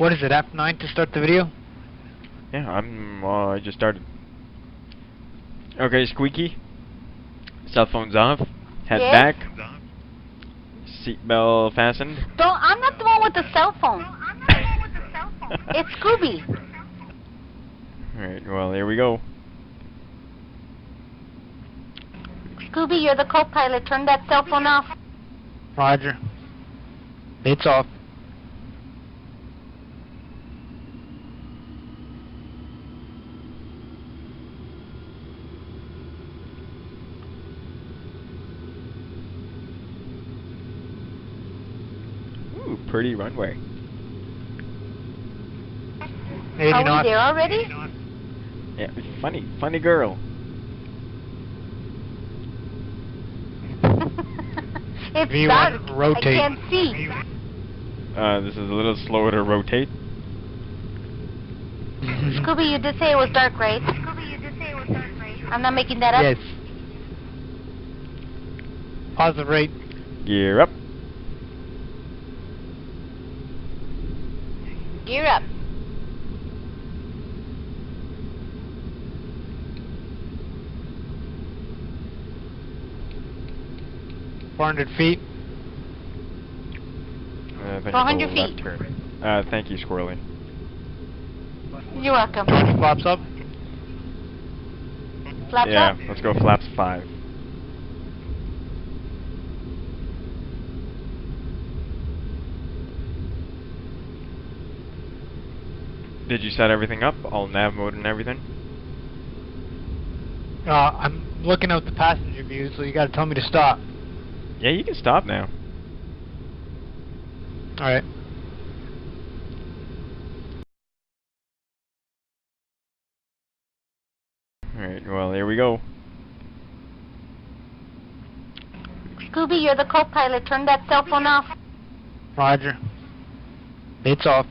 What is it, F9 to start the video? Yeah, I just started. Okay, Squeaky. Cell phone's off. Head back. Seatbelt fastened. I'm not the one with the cell phone. It's Scooby. Alright, well, here we go. Scooby, you're the co-pilot. Turn that cell phone off. Roger. It's off. Ooh, pretty runway. 80 Are knots. we there already? Yeah, funny girl. It's V1, dark. rotate. I can't see. This is a little slower to rotate. Scooby, you did say it was dark, right? I'm not making that up. Yes. Positive rate. Gear up. Gear up. feet. Thank you 400 for the left feet. turn. Thank you, Squirrelly. You're welcome. Flaps up. Flaps Yeah, up. let's go flaps 5. Did you set everything up? All nav mode and everything? I'm looking out the passenger view, so you gotta tell me to stop. Yeah, you can stop now. Alright. Alright, well, here we go. Scooby, you're the co-pilot. Turn that cell phone off. Roger. It's off.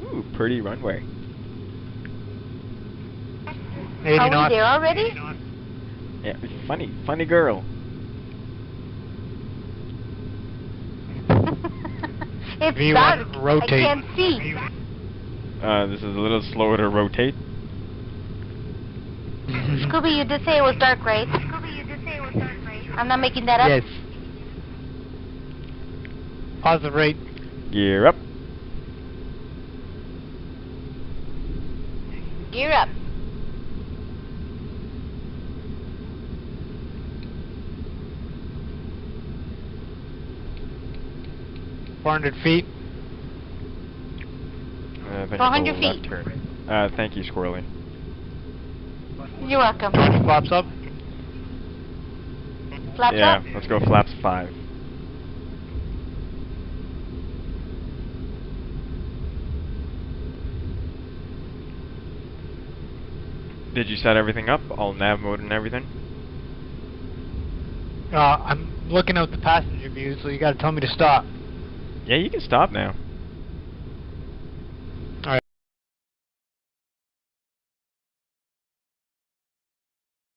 Ooh, pretty runway. 80 Are knots. we there already? Yeah, funny girl. It's V1, dark. rotate. I can't see. This is a little slower to rotate. Scooby, you did say it was dark, right? I'm not making that up. Yes. Positive rate. Gear up. Gear up. feet. Thank you 400 for the left feet. turn. Thank you, Squirrelly. You're welcome. Flaps up. Flaps Yeah, up. let's go flaps 5. Did you set everything up? All nav mode and everything? I'm looking out the passenger view, so you gotta tell me to stop. Yeah, you can stop now.